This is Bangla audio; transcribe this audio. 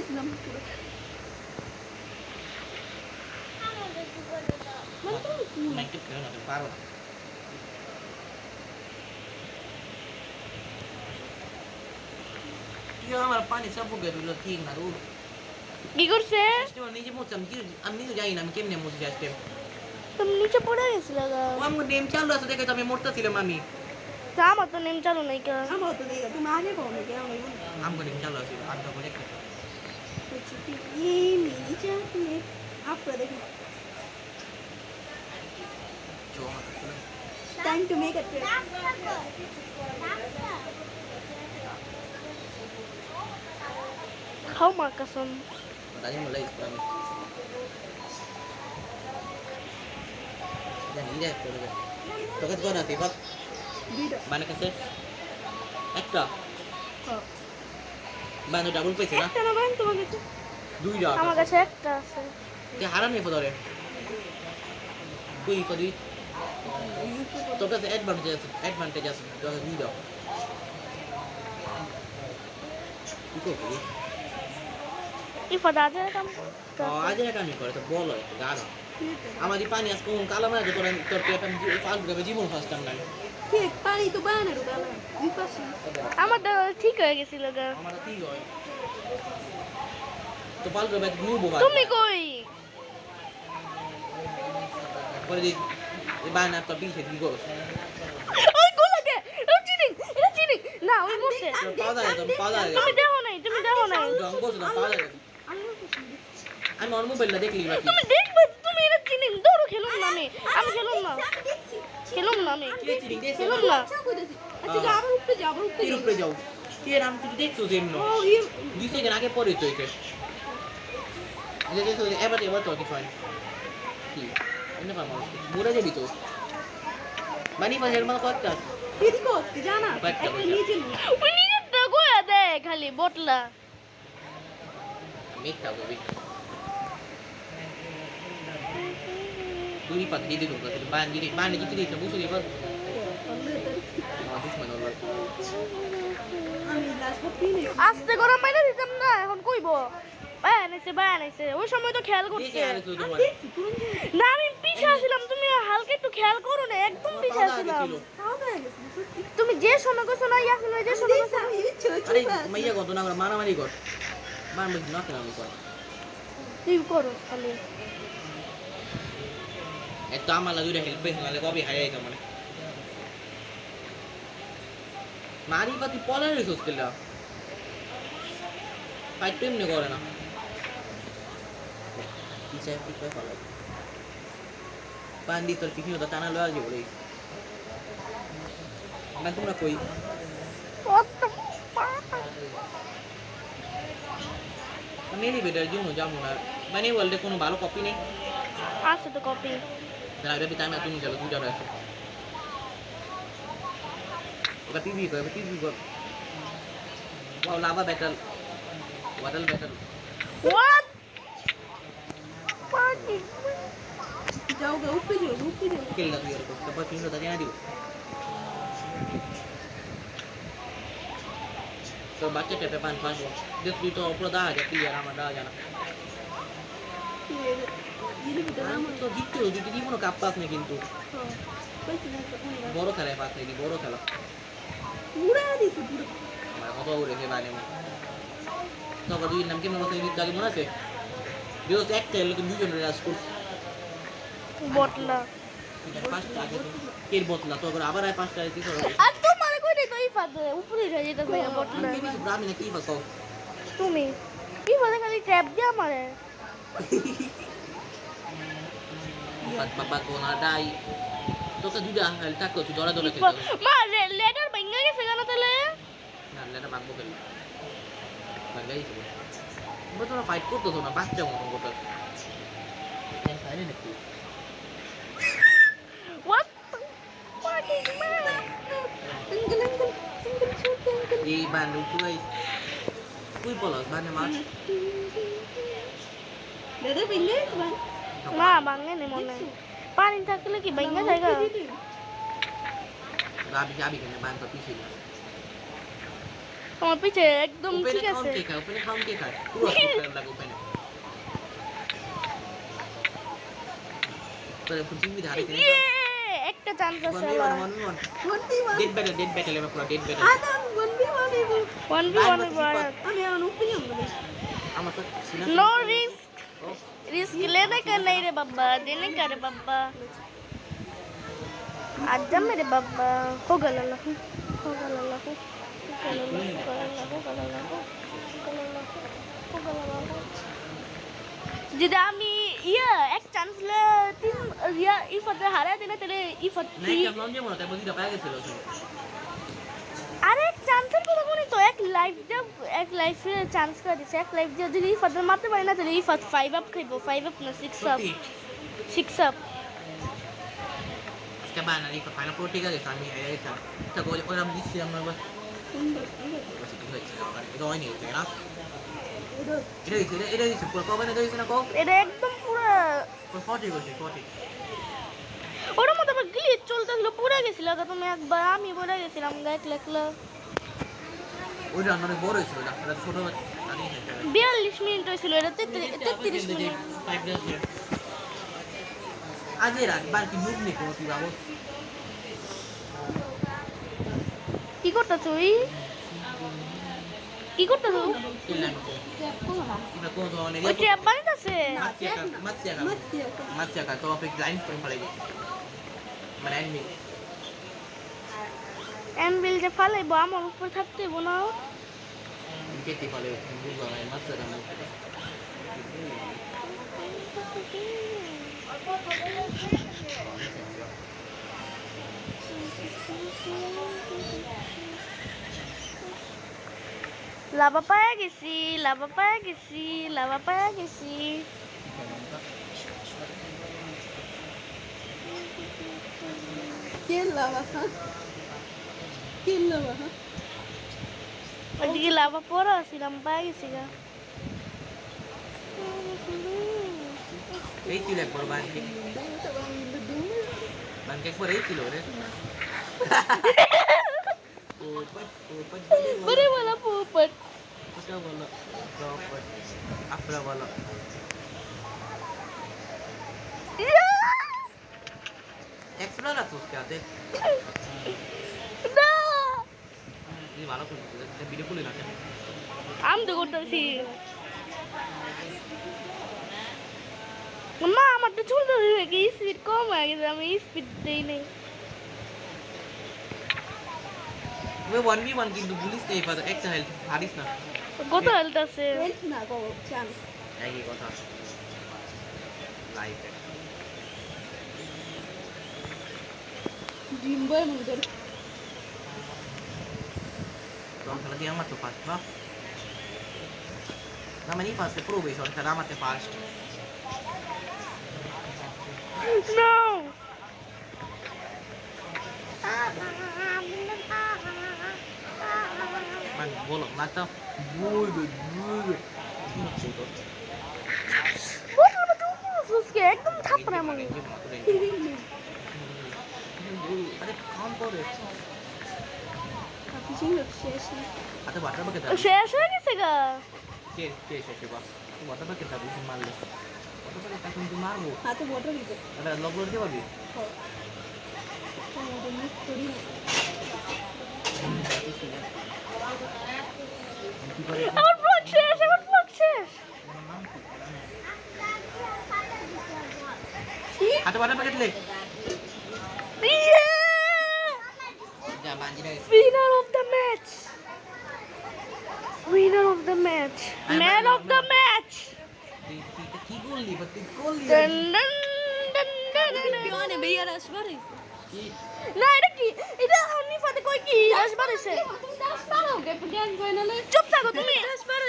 গেছিলাম পুরো মানে তুমি cool। নাইকে ফেরো না, তুমি পারো না। কি আমার পানি সব বুকে দিল ঠিক না রুল। কি করছে? সিস্টেম নিজে মুছাম কি আমি নিজে জানি না আমি কেমনে মুছি সিস্টেম। তুমি নিচে পড়ে গেছিল গা। ও আমার নেম চালু আছে দেখে তো আমি মরতেছিলাম আমি। তা আমার তো নেম চালু নাই কা। আমার তো দেখো তুমি আগে কমে গেও না আমগো নেম চালু আছে আর তো বলে कुछ भी ये मेरी चाहती है आप कर देखो চো হাতে চলে। Time to make a trip খাও মা কসম। Tadi mulai sekarang. Jangan ini deh, coba deh. Tokat kau nanti, Pak. Beta Mana kasih? Ekta. हां Mana double pace না? একটা না বাইন তোমার কাছে? দুইটা। আমার কাছে একটা আছে। যে হারাম নেই পদরে। কুই কদি? তোর কাছে অ্যাডভান্টেজ আছে। তোর দুইটা। কি করবি? ইফাদা আছে কাম। আজ একা আমি করে তো বলো গাড়া। আমাদের পানি আজকে কোন কালা মাঝে তোর পেট আমি ফাল করে জীবন ফার্স্ট টাইম নাই। ঠিক পানি তো বানা রে বানা বিপাশি আমারটা ঠিক হয়ে গেছিল গা। আমারটা ঠিক হয়। তো পাল করে নিউ বোবা। তুমি কই? পরে দি এই বানা তো পিছে দি গো। ওই গোলাকে এটা চিনিং না ওই মরছে। পাওয়া যায়। তুমি দেখো নাই জঙ্গল না পাওয়া যায়। আমি অন্য মোবাইলটা দেখলি বাকি। তুমি দেখবে তুমি এটা চিনিং ধরো খেলুম না আমি খেলুম না আমি কে চিনি দেখছ? খেলুম না। আচ্ছা যা আবার উপরে যাও কি উপরে যাও? কে নাম তুই দেখছো যেমন? ও ये 2 সেকেন্ড আগে পরে তো এটা। এই যে এবার তো কি ফাইন। কি? এনে পাবো। মুড়ে যাবি তো। বানি পাশের মাল কতটা? दीदी को जाना बैठ একটা जाओ। নিচে ওই নিজেরটা গোয়া দেয় খালি বটলা। মিথ্যা কবি। দুই পাত দিয়ে দিল তো বান জিতে দিয়েছে বুঝলি এবার। দুশ্মন হলো। আমি লাস্ট পিনে আস্তে করে মাইরা দিতাম না এখন কইবো বায়ানাইছে ওই সময় তো খেয়াল করছে দেখে আরে তুই তোমার। দেখছি পুরো না আমি পিছে আসছিলাম তুমি হালকা একটু খেয়াল করো না একদম পিছে আসছিলাম খাওয়া হয়ে গেছে সত্যি তুমি যে সময় কইছো না ইয়াসিন যে সময় কইছো আমি এই ছোট আরে মাইয়া কত না করে মারামারি কর। মার মধ্যে না কেন কর। তুই করো খালি এত আমালা দুইটা হেল্প পেছ নালে কবি হাই তো মানে। মারি পাতি পলার রিসোর্স কেলা। ফাইট টিম নে করে না। পিছে পিছে ফলো। পান্ডি তোর পিছনে তো টানা লয়া যাবে রে। না তোমরা কই? কত আমি এলিভেটর জন্য যাবো না। মানে ওয়ার্ল্ডে কোনো ভালো কপি নেই। আছে তো কপি না এটা বিতাই আমি তুমি চলো দুইটা আছে। ওটা পিভি কর। Wow lava battle. Water battle. What পানি যাওগা উপরে যাও খেললা তুই এরকম তারপর 300 টাকা না দিও। তো বাচ্চা টেপে পান পাসবো। দেখ তুই তো উপরে দা যা তুই আর আমার দা জানা। ये भी আমি তো জিততে তুই কি কোনো কাপ পাস না কিন্তু पैसे नहीं सकूंगा বড় খেলায় পাস নাকি বড় খেলা। पूरा दी से पूरा আমার কত উড়েছে মানে তখন দুই নাম কেমন কথা দিতে আগে মনে আছে বিকজ একটা লোক দুজন রাজ করছে বটলা পাঁচটা আগে কের বতলা তো আবার আয় পাঁচটা কি করব আর তোমার কই রে তো ইফাদে উপরে যাই যেটা যায় বটলা আমি কিছু ব্রাহ্মী না কি বাকো তুমি ইফাদে খালি ট্র্যাপ দিয়া মারে পাত পাপা কোন আডাই তোকে দুইটা হাল টাকো তুই দরা দরা খেতে মা লেটার ভাঙা গেছে কেন তাহলে না লেটা মাগবো কেন লাগাই তো তোমরা ফাইট করতে তো না বাচ্চা মতন করতে কেন খাইলে নাকি what fuck is man uncle छोटे अंकल এই বান্ডু তুই বলো মানে মাছ दादा पहले इस बार না ভাঙে নে মনে পানি থাকলে কি ভাঙা জায়গা গাবি গাবি কেন বান তো পিছিয়ে তোমার পিছে একদম ঠিক আছে ওপেনে খাউন কে খায় পুরো সুপার লাগে ওপেনে তোরে ফুটিমি ধারে কে ইয়ে একটা চান্স আছে আলা 1v1 ডেড ব্যাটল এবার পুরো ডেড ব্যাটল Adam 1v1 এবার 1v1 এবার আমি এখন ওপেনিং বলি আমার তো সিনা नो रिस्क लेने का नहीं रे बाबा देने का रे बाबा आजा मेरे बाबा हो गला हो गला যদি আমি ইয়া এক চান্স লে তিন ইয়া ইফাতে হারাই দিলে তাহলে ইফাত নাই কেমন যে মনে তাই বলি পায়া গেছিল আরে চান্সের কথা বলি তো এক লাইফে চান্স করে দিছে এক লাইফ যদি ইফাতে মারতে পারি না তাহলে ইফাত 5 আপ খাইবো 5 আপ না 6 up 6 up Kapan nanti ke final four tiga kami ayah kita. Kita gol orang di sini nama apa? Masih tinggal di sini. Itu ini tu kan? Itu sepuluh kau mana dari sana kau? এটা একদম পুরো Kau 40 gol 40. ওর মধ্যে আবার গ্লিচ চলতেছিল পুরো গেছিল তো তুমি একবার আমি পড়ে গেছিলাম গাইক লেখলো ওইটা অনেক বড় ছিল না এটা ছোট আনি না 42 মিনিট হয়েছিল এটা 33 মিনিট আজে রাত বাকি মুভ নেই কোন তুই বাবু কি করতেছ তুই কি করতেছ কিল্লা নকো এটা কোন ধরনের ওই ট্র্যাপ বানাইতেছে Masya kan, kau apa lain pun paling ni. Mana enemy? Anvil যে ফালাইবো আমার উপর থাকতে হইব না Mungkin tiap paling buka main masya kan. Lava পায়া গেছি ¿Quién la baja? ¿Quién la baja? ওইদিকে লাভা পড়া ছিলাম পায়া গেছি গা Itu lek korban ke. Bangkek per itu loh deh. Upat. बरे वाला पोपट Kita bola. Upat. Apa bola? Extra lah tuh sekali. না Ini malah tuh. Video kulit aja. আমি তো করতেছি মা আমার তো ছোট হয়ে গেছে স্পিড কম হয়ে গেছে আমি স্পিড দেই নাই Gue 1v1 কিন্তু পুলিশ নেই পাতা একটা হেল্প হারিস না কত হেলথ আছে Wait na go chance. একই কথা লাইফে Jimbo mundur. Doang lagi yang matu fast no nama ini fast pro besok cara mati fast নো man bolok mata buy সুসকে একদম থাপড়া মনে अरे काम करे Tapi sih nggak sih. आता वाटर बघत শেষ হয়ে গেছে গা के शेषे बा तू वाटर बघत तू मारले वाटर बघत टाकून तू मारलो Atau botol gitu. आता लॉकलोड दे बाबी Oh. Oh, ada nih tadi. আমার ব্লগ শেষ आता वाटर बघत ले ইয়ে जा बांधी रे winner of the match man of the match কি গোল লি dun dun dun dun dun Gimana biar asbari? কি না এটা কি এটা আমি ফাতে কই কি আসবারেছে Tahu, kayak pegang gue nale. চুপ থাকো তুমি Asbari